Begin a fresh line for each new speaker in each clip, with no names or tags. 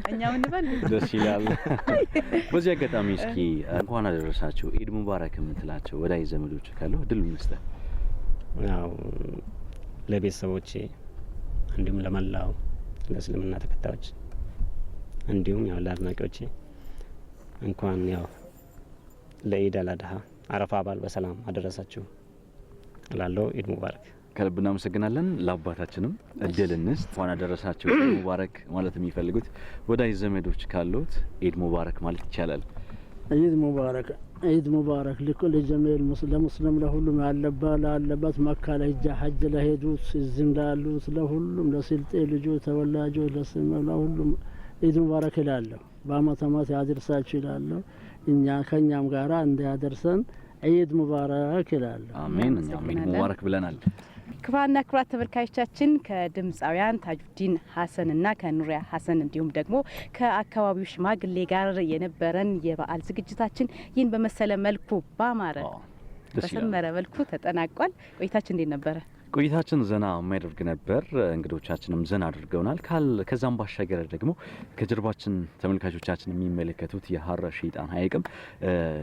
እኛም እንበል
ደስ ይላል። በዚህ አጋጣሚ እስኪ እንኳን አደረሳችሁ ኢድ ሙባረክ የምትላቸው ወዳጅ ዘመዶች ካሉ እድሉን መስጠት።
ያው ለቤተሰቦቼ እንዲሁም ለመላው ለእስልምና ተከታዮች እንዲሁም ያው ለአድናቂዎቼ እንኳን ያው ለኢድ አልአድሃ አረፋ በዓል በሰላም አደረሳችሁ እላለሁ። ኢድ ሙባረክ።
ከልብ እናመሰግናለን። ለአባታችንም እድል እንስጥ። እንኳን አደረሳችሁ ኢድ ሙባረክ ማለት የሚፈልጉት ወዳጅ ዘመዶች ካሉት ኢድ ሙባረክ ማለት ይቻላል።
ኢድ ሙባረክ ለኩል ጀሚዕ ሙስሊም ለሁሉም ያለበት መካ ላይ ሐጅ ለሄዱት እዚህም ላሉት ለሁሉም ለስልጤ ልጆች ተወላጆች ለስም ለሁሉም ኢድ ሙባረክ እላለሁ። በአመት አመት ያድርሳችሁ እላለሁ። እኛ ከኛም ጋራ እንዲያደርሰን ኢድ ሙባረክ እላለሁ።
አሜን። እኛም ኢድ ሙባረክ ብለናል።
ክቡራንና ክቡራት ተመልካቾቻችን ከድምጻውያን ታጁዲን ሀሰንና ከኑሪያ ሀሰን እንዲሁም ደግሞ ከአካባቢው ሽማግሌ ጋር የነበረን የበዓል ዝግጅታችን ይህን በመሰለ መልኩ ባማረ በሰመረ መልኩ ተጠናቋል። ቆይታችን እንዴት ነበረ?
ቆይታችን ዘና የሚያደርግ ነበር። እንግዶቻችንም ዘና አድርገውናል። ከዛም ባሻገር ደግሞ ከጀርባችን ተመልካቾቻችን የሚመለከቱት የሀረ ሸይጣን ሐይቅም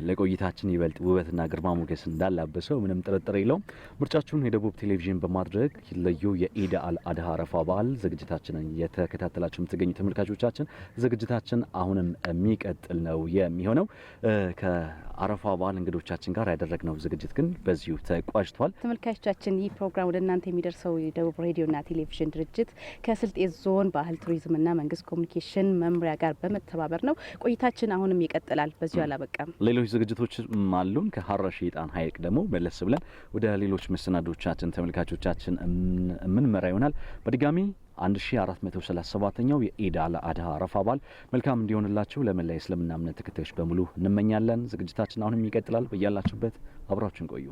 ለቆይታችን ይበልጥ ውበትና ግርማ ሞገስ እንዳላበሰው ምንም ጥርጥር የለውም። ምርጫችሁን የደቡብ ቴሌቪዥን በማድረግ ለዩ የኢድ አልአድሃ አረፋ በዓል ዝግጅታችንን የተከታተላችሁ የምትገኙ ተመልካቾቻችን ዝግጅታችን አሁንም የሚቀጥል ነው የሚሆነው። ከአረፋ በዓል እንግዶቻችን ጋር ያደረግነው ዝግጅት ግን በዚሁ ተቋጭቷል።
ተመልካቾቻችን ይህ ፕሮግራም ወደ እናንተ የሚደርሰው የደቡብ ሬዲዮና ቴሌቪዥን ድርጅት ከስልጤ ዞን ባህል ቱሪዝምና መንግስት ኮሚኒኬሽን መምሪያ ጋር በመተባበር ነው። ቆይታችን አሁንም ይቀጥላል። በዚሁ አላበቃም።
ሌሎች ዝግጅቶች አሉን። ከሀረ ሸይጣን ሐይቅ ደግሞ መለስ ብለን ወደ ሌሎች መሰናዶቻችን ተመልካቾቻችን የምንመራ ይሆናል። በድጋሚ 1437ኛው የኢድ አልአድሃ አረፋ በዓል መልካም እንዲሆንላችሁ ለመላ እስልምና እምነት ተከታዮች በሙሉ እንመኛለን። ዝግጅታችን አሁንም ይቀጥላል። በያላችሁበት አብራችሁን ቆዩ።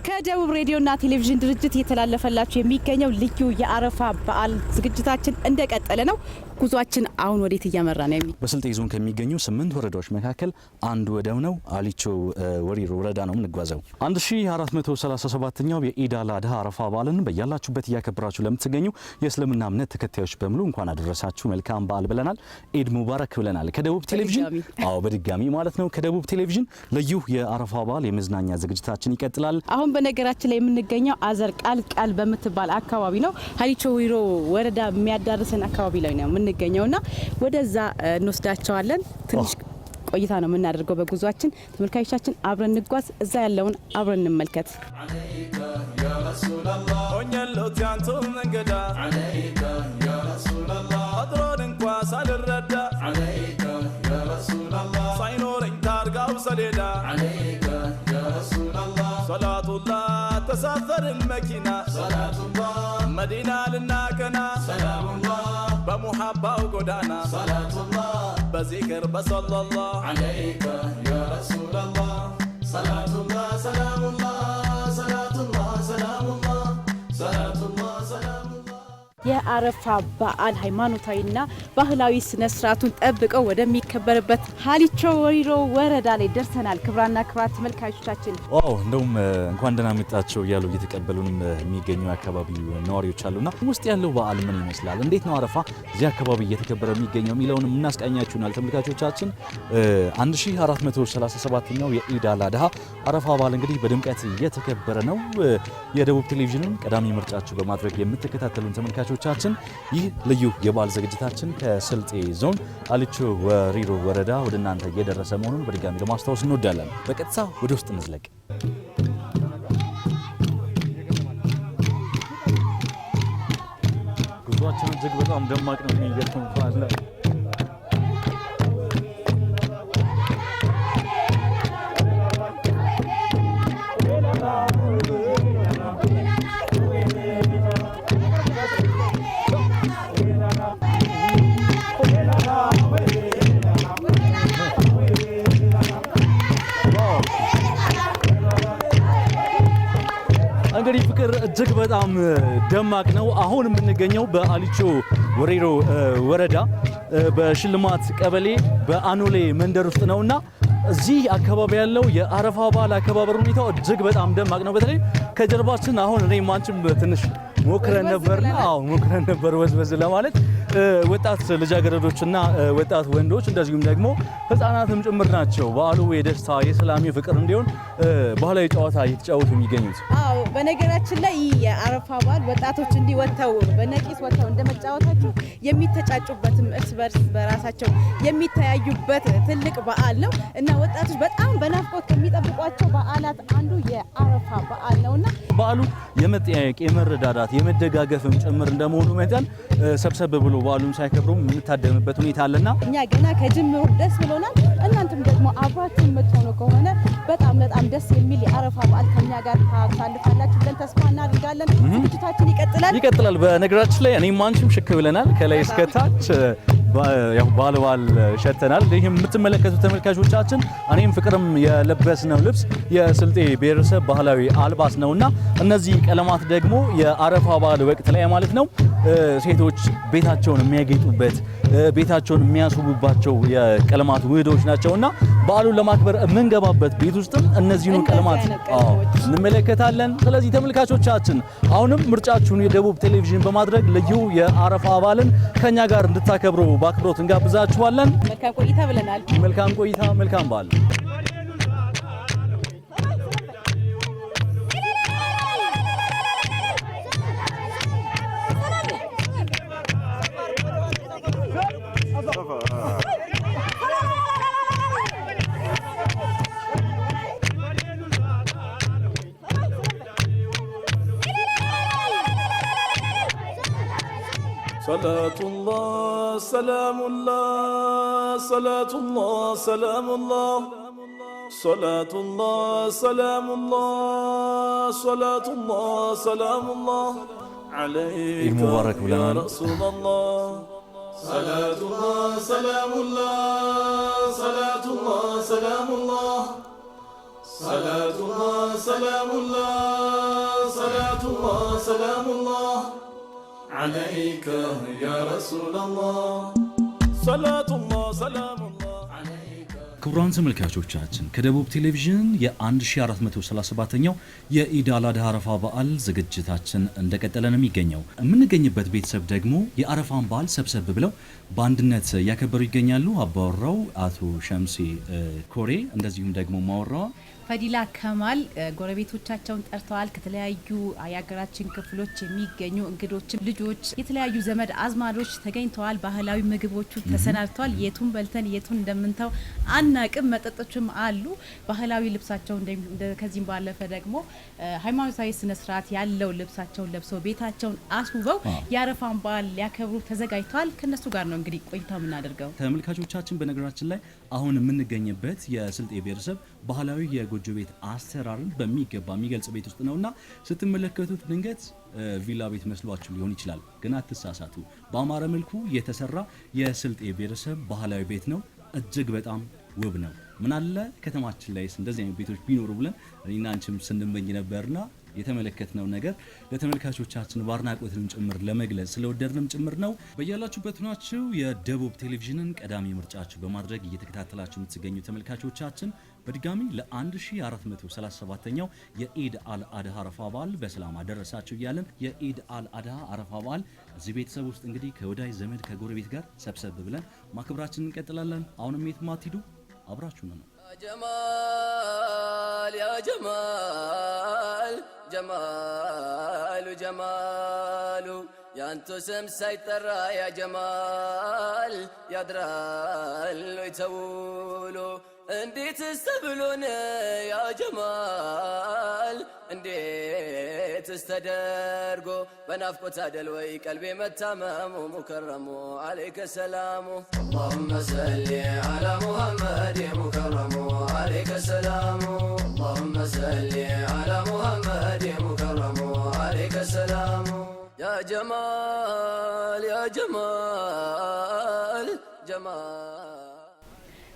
ከደቡብ ሬዲዮና ቴሌቪዥን ድርጅት እየተላለፈላችሁ የሚገኘው ልዩ የአረፋ በዓል ዝግጅታችን እንደቀጠለ ነው። ጉዟችን አሁን ወዴት እያመራ ነው?
በስልጤ ዞን ከሚገኙ 8 ወረዳዎች መካከል አንዱ ወደው ነው አሊቾ ወሪሮ ወረዳ ነው የምንጓዘው። 1437ኛው የኢድ አልአድሃ አረፋ በዓልን በያላችሁበት እያከበራችሁ ለምትገኙ የእስልምና እምነት ተከታዮች በሙሉ እንኳን አደረሳችሁ መልካም በዓል ብለናል። ኢድ ሙባረክ ብለናል። ከደቡብ ቴሌቪዥን በድጋሚ ማለት ነው ከደቡብ ቴሌቪዥን ልዩ የአረፋ በዓል የመዝናኛ ዝግጅታችን ይቀጥላል።
አሁን በነገራችን ላይ የምንገኘው አዘር ቃል በምትባል አካባቢ ነው። አሊቾ ወሪሮ ወረዳ የሚያዳርሰን አካባቢ ላይ ነው የምንገኘውና ወደዛ እንወስዳቸዋለን። ትንሽ ቆይታ ነው የምናደርገው በጉዟችን። ተመልካቾቻችን አብረን እንጓዝ፣ እዛ ያለውን አብረን እንመልከት። አለይከ ያ ረሱላህ ወኛለው ያንተ መንገዳ አለይከ ያ ረሱላህ አጥሮን እንኳን ሳልረዳ አለይከ ያ ረሱላህ ሳይኖረኝ ታርጋው ሰሌዳ አለይከ ያ ረሱላህ ሰላቱላህ ተሳፈር المكينة صلاة الله مدينة للناكنا سلام الله بمحبة وقدانا صلاة الله بذكر بصلى الله عليك يا رسول الله صلاة الله سلام الله صلاة الله سلام الله صلاة الله سلام الله የአረፋ በዓል ሃይማኖታዊና ባህላዊ ስነ ስርዓቱን ጠብቀው ወደሚከበርበት አሊቾ ወሪሮ ወረዳ ላይ ደርሰናል። ክብራና ክብራት ተመልካቾቻችን
እንደውም እንኳን ደህና መጣችሁ እያሉ እየተቀበሉን የሚገኙ አካባቢው ነዋሪዎች አሉና ውስጥ ያለው በዓል ምን ይመስላል፣ እንዴት ነው አረፋ እዚህ አካባቢ እየተከበረ የሚገኘው የሚለውን እናስቃኛችሁናል። ተመልካቾቻችን 1437ኛው የኢድ አልአድሃ አረፋ በዓል እንግዲህ በድምቀት እየተከበረ ነው። የደቡብ ቴሌቪዥንን ቀዳሚ ምርጫችሁ በማድረግ የምትከታተሉን ተመልካቾቻችን ተመልካቾቻችን ይህ ልዩ የበዓል ዝግጅታችን ከስልጤ ዞን አሊቾ ወሪሮ ወረዳ ወደ እናንተ እየደረሰ መሆኑን በድጋሚ ለማስታወስ እንወዳለን። በቀጥታ ወደ ውስጥ እንዝለቅ። ጉዟችን እጅግ በጣም ደማቅ ነው። የሚገርም አለ እንግዲህ ፍቅር እጅግ በጣም ደማቅ ነው። አሁን የምንገኘው በአሊቾ ወሪሮ ወረዳ በሽልማት ቀበሌ በአኖሌ መንደር ውስጥ ነውና እዚህ አካባቢ ያለው የአረፋ በዓል አከባበር ሁኔታው እጅግ በጣም ደማቅ ነው። በተለይ ከጀርባችን አሁን እኔም አንቺም ትንሽ ሞክረን ነበር ወዝወዝ ለማለት ወጣት ልጃገረዶችና ወጣት ወንዶች እንደዚሁም ደግሞ ህፃናትም ጭምር ናቸው። በዓሉ የደስታ የሰላም የፍቅር እንዲሆን ባህላዊ ጨዋታ እየተጫወቱ የሚገኙት።
አዎ በነገራችን ላይ የአረፋ በዓል ወጣቶች እንዲወጣው በነቂስ ወጣው እንደመጫወታቸው የሚተጫጩበትም እርስ በርስ በራሳቸው የሚተያዩበት ትልቅ በዓል ነው እና ወጣቶች በጣም በናፍቆት ከሚጠብቋቸው በዓላት አንዱ የአረፋ በዓል ነውና
በዓሉ የመጠያየቅ የመረዳዳት የመደጋገፍም ጭምር እንደመሆኑ መጠን ሰብሰብ ብሎ በዓሉን ሳይከብሩ የምንታደምበት ሁኔታ አለና
እኛ ገና ከጅምሩ ደስ ብሎናል። እናንተም ደግሞ አብራችሁን የምትሆኑ ከሆነ በጣም ደስ የሚል የአረፋ በዓል ከኛ ጋር ታሳልፋላችሁ ብለን ተስፋ እናደርጋለን። ዝግጅታችን ይቀጥላል። በነገራችን ላይ እኔም አንቺም ሽክ ብለናል ከላይ እስከ ታች ያው ባልባል ሸተናል። ይሄም የምትመለከቱት ተመልካቾቻችን እኔም ፍቅርም የለበስነው ልብስ የስልጤ ብሔረሰብ ባህላዊ አልባስ ነውና እነዚህ ቀለማት ደግሞ የአረፋ በዓል ወቅት ላይ ማለት ነው ሴቶች ቤታቸውን የሚያጌጡበት ቤታቸውን የሚያስውቡባቸው የቀለማት ውህዶች ናቸውና በዓሉን ለማክበር የምንገባበት ቤት ውስጥም እነዚህኑ ቀለማት እንመለከታለን። ስለዚህ ተመልካቾቻችን አሁንም ምርጫችሁን የደቡብ ቴሌቪዥን በማድረግ ልዩ የአረፋ በዓልን ከኛ ጋር እንድታከብሩ በአክብሮት እንጋብዛችኋለን። መልካም ቆይታ ብለናል።
መልካም ቆይታ፣ መልካም በዓል።
صلاة الله سلام الله صلاة الله سلام الله صلاة الله سلام الله صلاة الله سلام الله عليك يا رسول الله صلاة الله سلام الله صلاة الله سلام الله صلاة الله سلام الله صلاة الله سلام الله عليك يا رسول الله صلاة الله سلام الله عليك።
ክቡራን ተመልካቾቻችን ከደቡብ ቴሌቪዥን የ1437ኛው የኢድ አል አድሃ አረፋ በዓል ዝግጅታችን እንደቀጠለ ነው የሚገኘው። የምንገኝበት ቤተሰብ ደግሞ የአረፋን በዓል ሰብሰብ ብለው በአንድነት ያከበሩ ይገኛሉ። አባወራው አቶ ሸምሴ ኮሬ እንደዚሁም ደግሞ ማወራዋ
ፈዲላ ከማል ጎረቤቶቻቸውን ጠርተዋል። ከተለያዩ የሀገራችን ክፍሎች የሚገኙ እንግዶችም ልጆች፣ የተለያዩ ዘመድ አዝማዶች ተገኝተዋል። ባህላዊ ምግቦቹ ተሰናድተዋል። የቱን በልተን የቱን እንደምንተው አናቅም። መጠጦችም አሉ። ባህላዊ ልብሳቸው ከዚህም ባለፈ ደግሞ ሃይማኖታዊ ስነ ስርዓት ያለው ልብሳቸውን ለብሰው ቤታቸውን አስውበው የአረፋን በዓል ሊያከብሩ ተዘጋጅተዋል። ከነሱ ጋር ነው እንግዲህ ቆይታ የምናደርገው።
ተመልካቾቻችን በነገራችን ላይ አሁን የምንገኝበት የስልጤ ብሔረሰብ ባህላዊ የጎጆ ቤት አሰራርን በሚገባ የሚገልጽ ቤት ውስጥ ነውና ስትመለከቱት ድንገት ቪላ ቤት መስሏችሁ ሊሆን ይችላል። ግን አትሳሳቱ። በአማረ መልኩ የተሰራ የስልጤ ብሔረሰብ ባህላዊ ቤት ነው። እጅግ በጣም ውብ ነው። ምን አለ ከተማችን ላይ እንደዚህ አይነት ቤቶች ቢኖሩ ብለን እኔና አንቺም ስንመኝ ነበርና የተመለከትነው ነገር ለተመልካቾቻችን ባርናቆትንም ጭምር ለመግለጽ ስለወደድንም ጭምር ነው። በያላችሁበት ሆናችሁ የደቡብ ቴሌቪዥንን ቀዳሚ ምርጫችሁ በማድረግ እየተከታተላችሁ የምትገኙ ተመልካቾቻችን በድጋሚ ለ1437ኛው የኢድ አል አድሃ አረፋ በዓል በሰላም አደረሳችሁ እያለን የኢድ አል አድሃ አረፋ በዓል እዚህ ቤተሰብ ውስጥ እንግዲህ ከወዳጅ ዘመድ ከጎረቤት ጋር ሰብሰብ ብለን ማክብራችንን እንቀጥላለን። አሁንም የትም አትሂዱ፣ አብራችሁ ነው።
ጀማል ያ ጀማል ጀማሉ ጀማሉ ያንተ ስም ሳይጠራ ያ ጀማል ያድራል ወይ ተውሎ እንዴት ተብሎን ያ ጀማል እንዴት ተደርጎ በናፍቆት አደል ወይ ቀልቤ መታመሙ ሙከረሙ አለይከ ሰላሙ اللهم صل على محمد مكرم عليك السلام اللهم صل على محمد مكرم عليك السلام يا جمال يا جمال جمال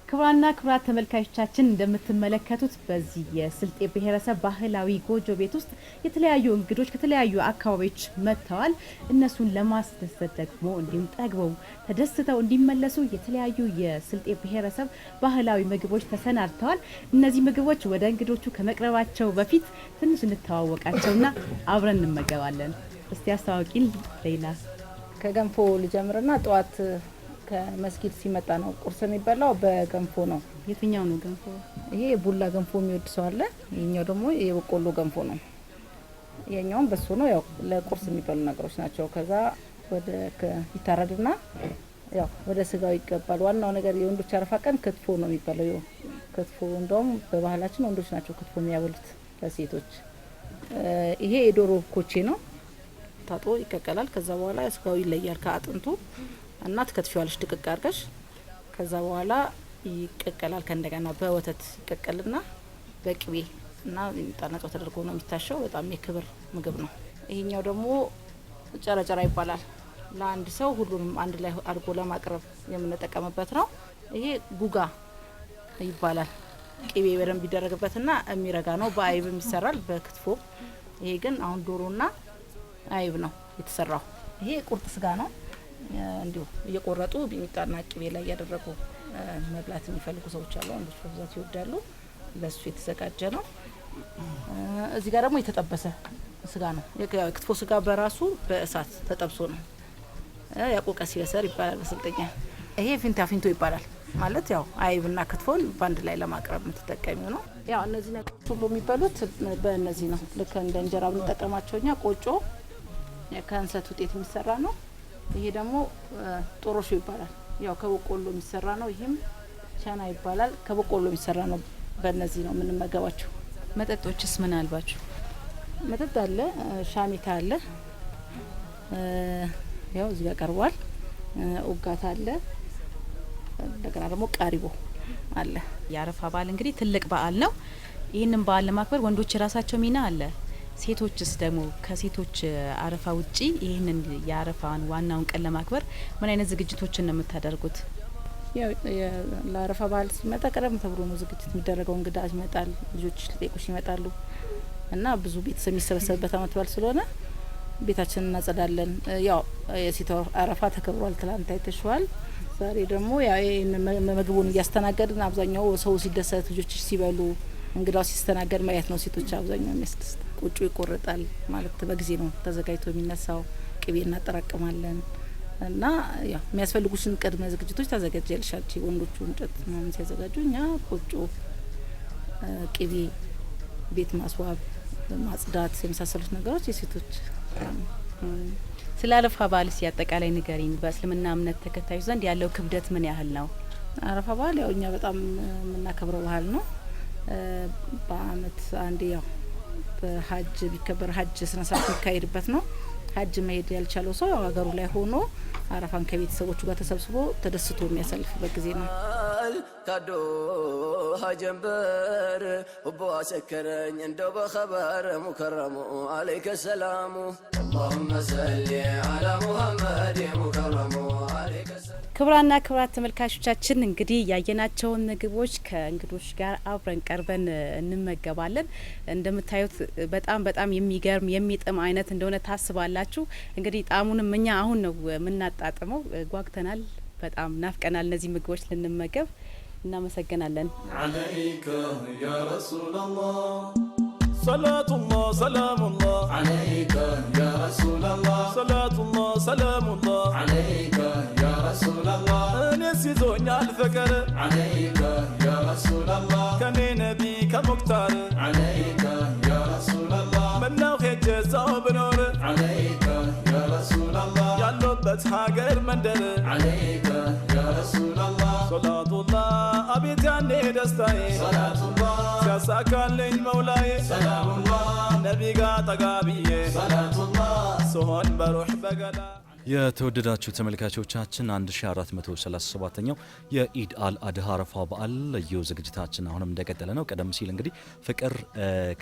ክቡራንና ክቡራት ተመልካቾቻችን እንደምትመለከቱት በዚህ የስልጤ ብሔረሰብ ባህላዊ ጎጆ ቤት ውስጥ የተለያዩ እንግዶች ከተለያዩ አካባቢዎች መጥተዋል። እነሱን ለማስደሰት ደግሞ እንዲሁም ጠግበው ተደስተው እንዲመለሱ የተለያዩ የስልጤ ብሔረሰብ ባህላዊ ምግቦች ተሰናድተዋል። እነዚህ ምግቦች ወደ እንግዶቹ ከመቅረባቸው በፊት ትንሽ እንተዋወቃቸውና አብረን እንመገባለን። እስቲ አስተዋውቂን ሌላ።
ከገንፎ ልጀምርና ጠዋት ከመስጊድ ሲመጣ ነው ቁርስ የሚበላው በገንፎ ነው።
የትኛው ነው ገንፎ?
ይሄ ቡላ ገንፎ የሚወድ ሰው አለ። ይሄኛው ደግሞ የበቆሎ ገንፎ ነው። የኛውም በሱ ነው። ያው ለቁርስ የሚበሉ ነገሮች ናቸው። ከዛ ወደ ይታረድና ያው ወደ ስጋው ይገባል። ዋናው ነገር የወንዶች አረፋ ቀን ክትፎ ነው የሚበላው። ክትፎ እንደውም በባህላችን ወንዶች ናቸው ክትፎ የሚያበሉት ለሴቶች። ይሄ የዶሮ ኮቼ ነው። ታጥቦ ይቀቀላል። ከዛ በኋላ ስጋው ይለያል ከአጥንቱ እና ትከትፊዋለሽ ድቅቅ አድርገሽ። ከዛ በኋላ ይቀቀላል። ከእንደገና በወተት ይቀቀልና በቅቤ እና ጣናጫው ተደርጎ ነው የሚታሸው። በጣም የክብር ምግብ ነው። ይሄኛው ደግሞ ጨረጨራ ይባላል። ለአንድ ሰው ሁሉንም አንድ ላይ አድርጎ ለማቅረብ የምንጠቀምበት ነው። ይሄ ጉጋ ይባላል። ቅቤ በደንብ ይደረግበትና የሚረጋ ነው። በአይብም ይሰራል በክትፎ። ይሄ ግን አሁን ዶሮና አይብ ነው የተሰራው። ይሄ ቁርጥ ስጋ ነው። እንዲሁ እየቆረጡ ቢሚጣና ቅቤ ላይ ያደረጉ መብላት የሚፈልጉ ሰዎች አሉ። ወንዶች በብዛት ይወዳሉ። ለሱ የተዘጋጀ ነው። እዚህ ጋር ደግሞ የተጠበሰ ስጋ ነው። የክትፎ ስጋ በራሱ በእሳት ተጠብሶ ነው። ያቆቀ ሲበሰር ይባላል በስልጠኛ። ይሄ ፊንታ ፊንቶ ይባላል። ማለት ያው አይብና ክትፎን ባንድ ላይ ለማቅረብ የምትጠቀሚው ነው። ያው እነዚህ ነገሮች ሁሉ የሚበሉት በእነዚህ ነው። ልክ እንደ እንጀራ ብንጠቀማቸውኛ ቆጮ ከእንሰት ውጤት የሚሰራ ነው። ይሄ ደግሞ ጦሮሾ ይባላል። ያው ከበቆሎ የሚሰራ ነው። ይሄም ቻና ይባላል። ከበቆሎ የሚሰራ ነው። በእነዚህ ነው የምንመገባቸው።
መጠጦችስ ምን አልባችሁ?
መጠጥ አለ፣ ሻሚታ አለ። ያው እዚህ ጋር ቀርቧል። ኡጋታ አለ። እንደገና ደግሞ ቃሪቦ አለ።
የአረፋ በዓል እንግዲህ ትልቅ በዓል ነው። ይህንን በዓል ለማክበር ወንዶች የራሳቸው ሚና አለ። ሴቶችስ ደግሞ ከሴቶች አረፋ ውጪ ይህንን የአረፋን ዋናውን ቀን ለማክበር ምን አይነት ዝግጅቶችን ነው የምታደርጉት?
ያው ለአረፋ በዓል ሲመጣ ቀደም ተብሎ ነው ዝግጅት የሚደረገው። እንግዳ ይመጣል፣ ልጆች ሊጠይቁሽ ይመጣሉ እና ብዙ ቤተሰብ የሚሰበሰብበት አመት በዓል ስለሆነ ቤታችንን እናጸዳለን። ያው የሴቷ አረፋ ተከብሯል። ትላንት አይተሽዋል። ዛሬ ደግሞ ያው ምግቡን እያስተናገድን አብዛኛው ሰው ሲደሰት፣ ልጆች ሲበሉ፣ እንግዳው ሲስተናገድ ማየት ነው ሴቶች አብዛኛው የሚያስደስት። ቁጩ ይቆረጣል ማለት በጊዜ ነው ተዘጋጅቶ የሚነሳው። ቅቤ እናጠራቅማለን እና ያው የሚያስፈልጉሽን ቅድመ ዝግጅቶች ታዘጋጃለሽ። ወንዶቹ እንጨት ምናምን ሲያዘጋጁ፣ እኛ ቁጩ፣ ቅቤ፣ ቤት ማስዋብ፣ ማጽዳት የመሳሰሉት ነገሮች የሴቶች።
ስለ አረፋ በዓልስ ያጠቃላይ ንገሪን። በእስልምና እምነት ተከታዮች ዘንድ ያለው ክብደት ምን ያህል ነው?
አረፋ በዓል ያው እኛ በጣም የምናከብረው ባህል ነው። በአመት አንዴ ያው በሀጅ ቢከበር ሀጅ ስነ ስርዓት የሚካሄድበት ነው። ሀጅ መሄድ ያልቻለው ሰው ያው ሀገሩ ላይ ሆኖ አረፋን ከቤተሰቦቹ ጋር ተሰብስቦ ተደስቶ የሚያሳልፍበት ጊዜ ነው።
ካዶ ሀጀንበር ሁቦ አሰከረኝ እንደው በኸበር ሙከረሙ አለይከ ሰላሙ اللهم صل على محمد ሙከረሙ አለይከ ሰላሙ።
ክቡራንና ክቡራት ተመልካቾቻችን እንግዲህ ያየናቸውን ምግቦች ከእንግዶች ጋር አብረን ቀርበን እንመገባለን። እንደምታዩት በጣም የሚገርም የሚጥም አይነት እንደሆነ ታስባላችሁ። እንግዲህ ጣሙንም እኛ አሁን ነው የምናጣጥመው። ጓግተናል፣ በጣም ናፍቀናል እነዚህ ምግቦች ልንመገብ። እናመሰግናለን።
عليك يا رسول الله صلاة الله سلام الله عليك يا رسول الله صلاة الله سلام الله عليك يا رسول الله نسيتوني الفكر عليك يا رسول الله كان نبي كمختار عليك يا رسول الله من نوخ الجزاء بنور عليك يا رسول الله دستاي صلاة الله سياساكن لين مولاي سلام الله نبي قاطقابي صلاة الله سهون بروح بقلا
የተወደዳችሁ ተመልካቾቻችን 1437ኛው የኢድ አል አድሃ አረፋ በዓል ልዩ ዝግጅታችን አሁንም እንደቀጠለ ነው። ቀደም ሲል እንግዲህ ፍቅር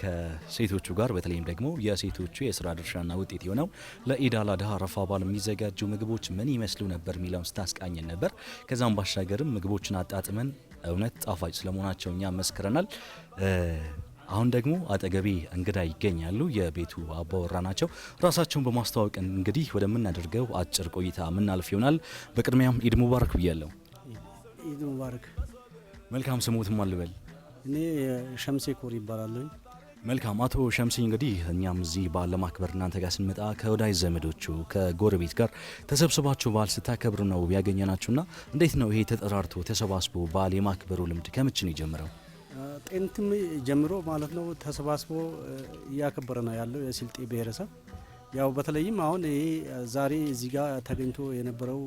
ከሴቶቹ ጋር በተለይም ደግሞ የሴቶቹ የስራ ድርሻና ውጤት የሆነው ለኢድ አል አድሃ አረፋ በዓል የሚዘጋጁ ምግቦች ምን ይመስሉ ነበር የሚለውን ስታስቃኘን ነበር። ከዛም ባሻገርም ምግቦችን አጣጥመን እውነት ጣፋጭ ስለመሆናቸው እኛ መስክረናል። አሁን ደግሞ አጠገቤ እንግዳ ይገኛሉ። የቤቱ አባወራ ናቸው። ራሳቸውን በማስተዋወቅ እንግዲህ ወደምናደርገው አጭር ቆይታ ምናልፍ ይሆናል። በቅድሚያም ኢድ ሙባረክ ብያለሁ።
ኢድ ሙባረክ።
መልካም ስሙት ማልበል?
እኔ ሸምሴ ኮር ይባላል።
መልካም አቶ ሸምሴ፣ እንግዲህ እኛም እዚህ በዓል ለማክበር እናንተ ጋር ስንመጣ ከወዳጅ ዘመዶቹ ከጎረቤት ጋር ተሰብስባችሁ በዓል ስታከብሩ ነው ያገኘናችሁና እንዴት ነው ይሄ ተጠራርቶ ተሰባስቦ በዓል የማክበሩ ልምድ ከምንጭ ነው የጀመረው?
ጤንትም ጀምሮ ማለት ነው ተሰባስቦ እያከበረ ነው ያለው የስልጤ ብሔረሰብ። ያው በተለይም አሁን ይሄ ዛሬ እዚህ ጋር ተገኝቶ የነበረው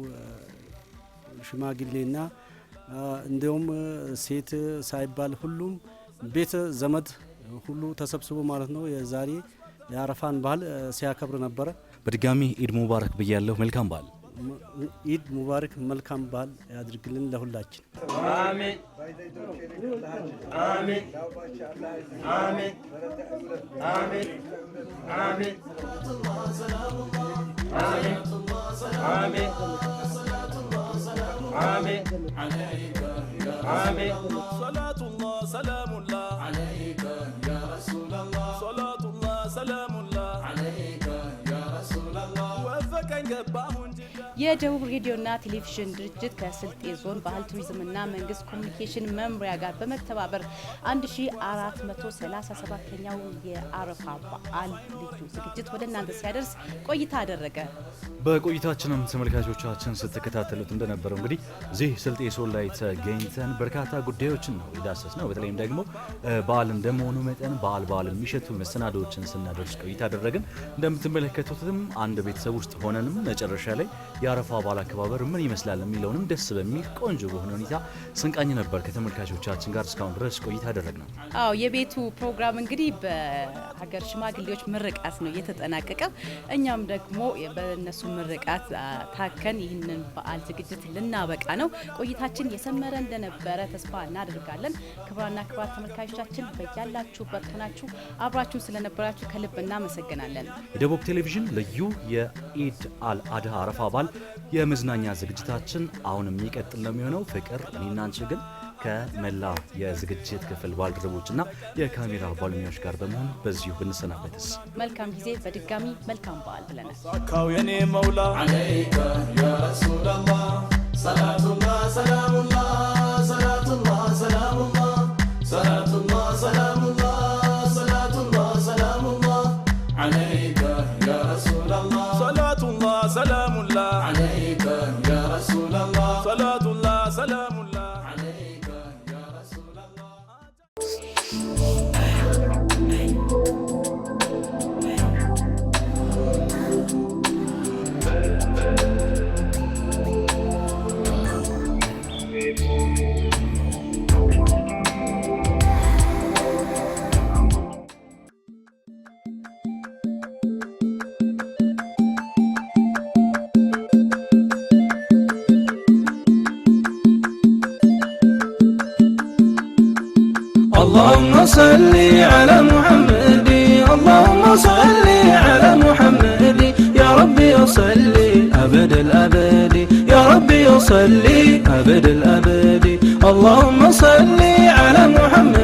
ሽማግሌና እንዲሁም ሴት ሳይባል ሁሉም ቤተ ዘመድ ሁሉ ተሰብስቦ ማለት ነው የዛሬ የአረፋን በዓል ሲያከብር ነበረ።
በድጋሚ ኢድ ሙባረክ ብያለሁ። መልካም በዓል።
ኢድ ሙባረክ። መልካም በዓል ያድርግልን ለሁላችን።
አሜን አሜን አሜን አሜን አሜን አሜን አሜን አሜን ሰላቱላህ ሰላሙላህ አለይከ ያ ረሱላላህ ሰላቱላህ ሰላሙላህ አለይከ ያ ረሱላላህ ወፈቀኝ ገባሁ እንጂ
የደቡብ ሬዲዮና ቴሌቪዥን ድርጅት ከስልጤ ዞን ባህል ቱሪዝምና መንግስት ኮሚኒኬሽን መምሪያ ጋር በመተባበር 1437ኛው የአረፋ በዓል ልዩ ዝግጅት ወደ እናንተ ሲያደርስ ቆይታ አደረገ።
በቆይታችንም ተመልካቾቻችን ስትከታተሉት እንደነበረው እንግዲህ እዚህ ስልጤ ዞን ላይ ተገኝተን በርካታ ጉዳዮችን ነው የዳሰስነው። በተለይም ደግሞ በዓል እንደመሆኑ መጠን በዓል የሚሸቱ መሰናዶዎችን ስናደርስ ቆይታ አደረግን። እንደምትመለከቱትም አንድ ቤተሰብ ውስጥ ሆነንም መጨረሻ ላይ የአረፋ በዓል አከባበር ምን ይመስላል የሚለውንም ደስ በሚል ቆንጆ በሆነ ሁኔታ ስንቃኝ ነበር ከተመልካቾቻችን ጋር እስካሁን ድረስ ቆይታ አደረግነው።
አዎ የቤቱ ፕሮግራም እንግዲህ በሀገር ሽማግሌዎች ምርቃት ነው የተጠናቀቀው። እኛም ደግሞ በእነሱ ምርቃት ታከን ይህንን በዓል ዝግጅት ልናበቃ ነው። ቆይታችን የሰመረ እንደነበረ ተስፋ እናደርጋለን። ክቡራንና ክቡራት ተመልካቾቻችን በያላችሁበት ሆናችሁ አብራችሁን ስለነበራችሁ ከልብ እናመሰግናለን።
የደቡብ ቴሌቪዥን ልዩ የኢድ አል አድሃ አረፋ በዓል የመዝናኛ ዝግጅታችን አሁን የሚቀጥል ነው የሚሆነው። ፍቅር እኔና አንቺ ግን ከመላ የዝግጅት ክፍል ባልደረቦችና የካሜራ ባለሙያዎች ጋር በመሆን በዚሁ ብንሰናበትስ?
መልካም ጊዜ፣ በድጋሚ መልካም በዓል ብለናል።
ሳካው የኔ መውላ አለይከ ያ ረሱላላህ ሰላቱላህ ሰላሙላህ ሰላቱላህ ሰላሙላህ ሰላቱላህ ሰላሙላህ ሰላቱላህ ሰላሙላህ አለይከ ያ ረሱላላህ ሰላቱላህ ሰላሙላህ አለይከ ያ ረሱላላህ ሰላቱላህ ሰላሙላህ አለይከ ያ ረሱላላህ اللهم صل على محمد اللهم صل على محمد يا ربي صلي أبد الأبد يا ربي صلي أبد الأبد اللهم صل على محمد